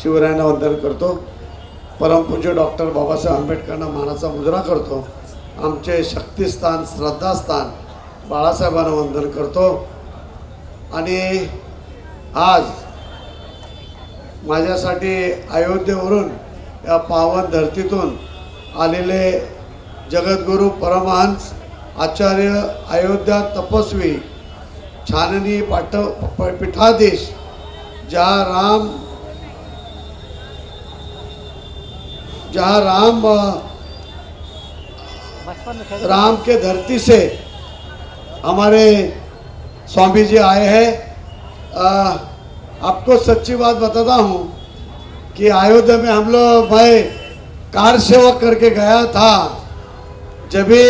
शिवरायांना वंदन करतो। परमपूज्य डॉक्टर बाबासाहेब आंबेडकरांना मानाचा मुजरा करतो। आमचे शक्तिस्थान श्रद्धास्थान बाळासाहेबांना वंदन करतो। आणि आज माझ्यासाठी अयोध्येवरून या पावन धरतीतून आलेले जगद्गुरु परमहंस आचार्य अयोध्या तपस्वी छाननी पीठाधीश जहाँ राम के धरती से हमारे स्वामी जी आए हैं। आपको सच्ची बात बताता हूँ कि अयोध्या में हम लोग मैं कार सेवक करके गया था। जब भी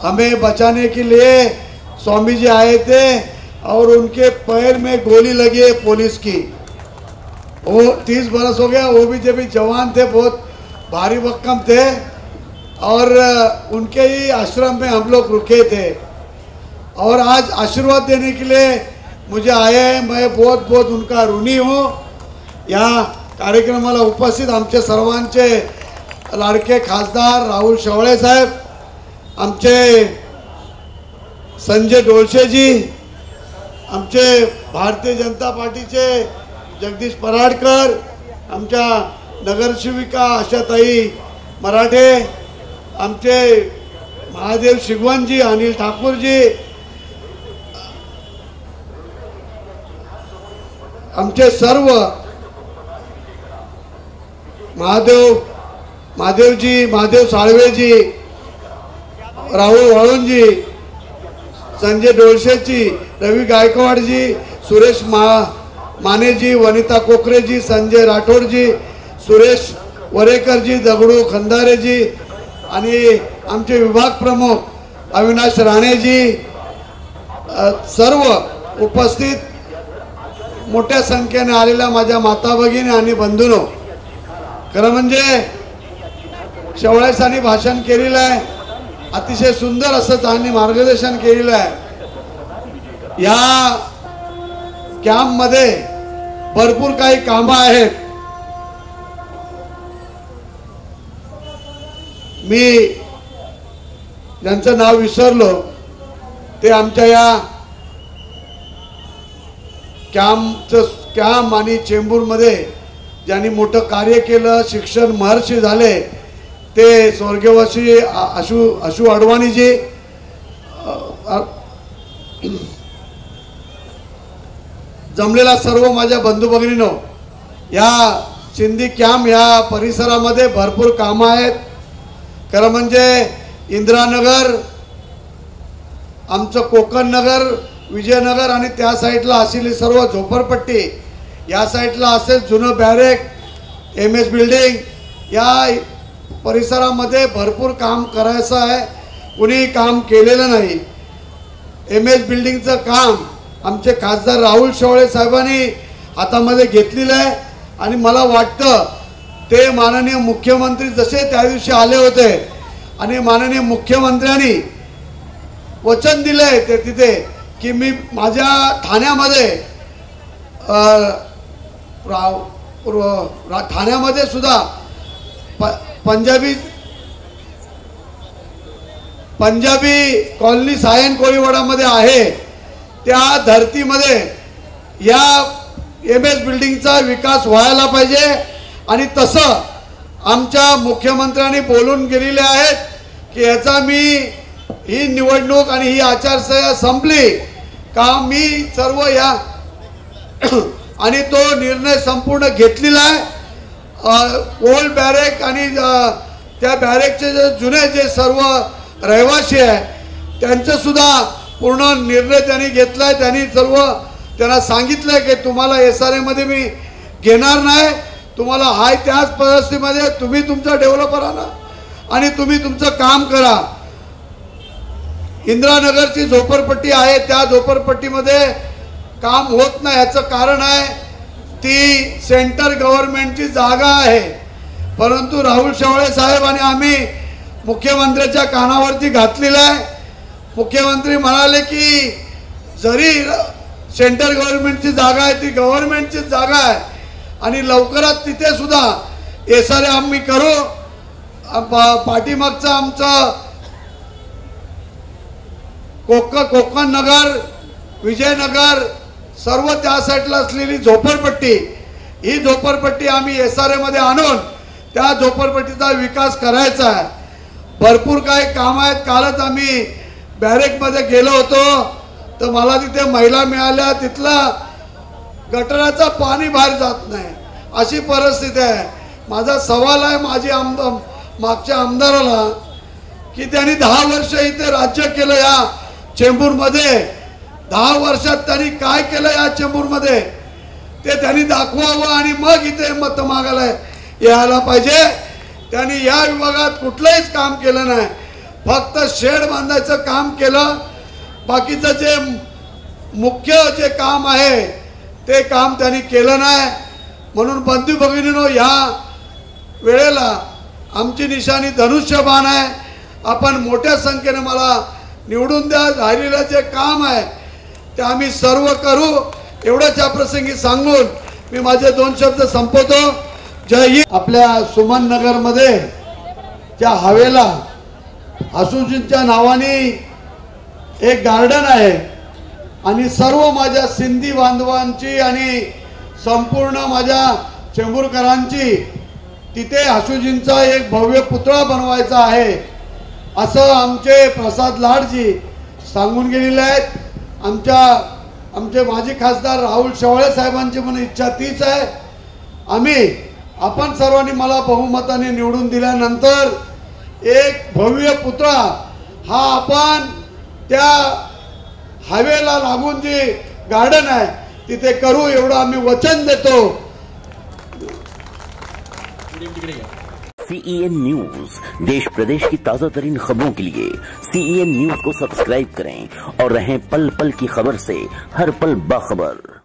हमें बचाने के लिए स्वामी जी आए थे और उनके पैर में गोली लगी है पुलिस की। वो 30 बरस हो गया, वो भी जब भी जवान थे, बहुत भारी भक्कम थे और उनके ही आश्रम में हम लोग रुके थे और आज आशीर्वाद देने के लिए मुझे आए हैं। मैं बहुत बहुत उनका ऋणी हूँ। या कार्यक्रमाला उपस्थित आमचे सर्वांचे लाडके खासदार राहुल शेवाळे साहेब, आमचे संजय डोळशेजी, आमचे भारतीय जनता पार्टीचे जगदीश पराडकर, आमच्या नगरसेविका आशाताई मराठे, आमचे महादेव शिगवणजी, अनिल ठाकूरजी, आमचे सर्व महादेवजी, महादेव साळवेजी, राहुल वाळुंजी, संजय डोळशेजी, रवी गायकवाडजी, सुरेश मानेजी, वनिता कोकरेजी, संजय राठोडजी, सुरेश वरेकरजी, दगडू खंदारेजी आणि आमचे विभाग प्रमुख अविनाश राणेजी, सर्व उपस्थित मोठ्या संख्येने आलेल्या माझ्या माता भगिनी आणि बंधूंनो, खरं म्हणजे शेवाळे साहेबांनी भाषण केलेलं आहे, अतिशय सुंदर असं त्यांनी मार्गदर्शन केलेलं आहे। या कॅम्पमध्ये भरपूर काही कामं आहेत। मी ज्यांचं नाव विसरलो ते आमच्या या कॅम्प आणि चेंबूरमध्ये ज्यांनी मोठं कार्य केलं, शिक्षण महर्षी झाले, ते स्वर्गवासी आशू अडवाणीजी, जमलेला सर्व माझ्या बंधू भगिनींनो, या सिंधी कॅम्प या परिसरामध्ये भरपूर कामं आहेत। खरं म्हणजे इंदिरानगर, आमचं कोकण नगर, विजयनगर आणि त्या साईडला असलेली सर्व झोपडपट्टी, या साईडला असेल जुनं बॅरेक, MS बिल्डिंग, या परिसरामध्ये भरपूर काम करायचं आहे। कुणी काम केलेलं नाही। MS बिल्डिंगचं काम आमचे खासदार राहुल शेवाळे साहेबांनी हातामध्ये घेतलेलं आहे आणि मला वाटतं ते माननीय मुख्यमंत्री जसे त्या दिवशी आले होते आणि माननीय मुख्यमंत्र्यांनी वचन दिले ते तिथे की मी माझ्या ठाण्यामध्ये ठाण्यामध्ये सुद्धा पंजाबी कॉलनी सायन कोळीवाडामध्ये आहे, त्या धर्तीमध्ये या MS बिल्डिंगचा विकास व्हायला पाहिजे आणि तसं आमच्या मुख्यमंत्र्यांनी बोलून गेलेले आहेत की याचा मी ही निवडणूक आणि ही आचारसंहिता संपली का मी सर्व या आणि तो निर्णय संपूर्ण घेतलेला आहे। ओल्ड बॅरेक आणि त्या बॅरेकचे जे जुने जे सर्व रहिवासी आहे त्यांचं सुद्धा पूर्ण निर्णय त्यांनी घेतलाय। त्यांनी सर्व त्यांना सांगितलं की तुम्हाला SRA मध्ये मी घेणार नाही, तुम्हाला हाय त्याच परिस्थितीमध्ये तुम्ही तुमचा डेव्हलपर आणा आणि तुम्ही तुमचं काम करा। इंदिरानगरची झोपडपट्टी आहे, त्या झोपडपट्टीमध्ये काम होत नाही, याचं कारण आहे ती सेंटर गव्हर्नमेंटची जागा आहे। परंतु राहुल शेवाळे साहेब आणि आम्ही मुख्यमंत्र्यांच्या कानावरती घातलेलं आहे। मुख्यमंत्री म्हणाले की जरी सेंट्रल गव्हर्नमेंटची जागा आहे, ती गव्हर्नमेंटची जागा आहे आणि लवकरात तिथे सुद्धा एसआरए आम्ही करू. पाठीमागचं आमचं कोकण नगर, विजयनगर सर्व त्या साईडला असलेली झोपडपट्टी, ही झोपडपट्टी आम्ही एसआरए मध्ये आणून त्या झोपडपट्टीचा विकास करायचा आहे. भरपूर काही काम आहेत. कालच आम्ही बॅरेकमध्ये गेलो होतो तर मला तिथे महिला मिळाल्या, तिथला गटाराचं पाणी बाहेर जात नाही अशी परिस्थिती आहे. माझा सवाल आहे मागच्या आमदाराला की त्यांनी 10 वर्ष इथे राज्य केलं या चेंबूरमध्ये, 10 वर्षात त्यांनी काय केलं या चेंबूरमध्ये ते त्यांनी दाखवावं आणि मग इथे मत मागायला यायला पाहिजे. त्यांनी या विभागात कुठलंच काम केलं नाही, फक्त शेड बांधायचं काम केलं. बाकीचं जे मुख्य जे काम आहे ते काम त्यांनी केलं नाही. म्हणून बंधू भगिनींनो, या वेळेला आमची निशाणी धनुष्यबाण आहे. आपण मोठ्या संख्येने मला निवडून द्या. राहिलेलं जे काम आहे ते आम्ही सर्व करू. एवढंच या प्रसंगी सांगून मी माझे 2 शब्द संपवतो. जय हिंद. आपल्या सुमन नगरमध्ये त्या हवेला आशुजींच्या नावाने एक गार्डन आहे आणि सर्व माझ्या सिंधी बांधवांची आणि संपूर्ण माझ्या चेंबूरकरांची तिथे आशुजींचा एक भव्य पुतळा बनवायचा आहे असं आमचे प्रसाद लाडजी सांगून गेलेले आहेत. आमचे माजी खासदार राहुल शेवाळे साहेबांची पण इच्छा तीच आहे. आपण सर्वांनी मला बहुमताने निवडून दिल्यानंतर एक भव्य पुतळा हा आपण त्या हवेला लागून जे गार्डन आहे तिथे करू, एवढं आम्ही वचन देतो. CEN न्यूज, देश प्रदेश की ताजा तरीन खबरों के लिए CEN न्यूज को सब्सक्राइब करें और रहें पल पल की खबर से हर पल बाखबर.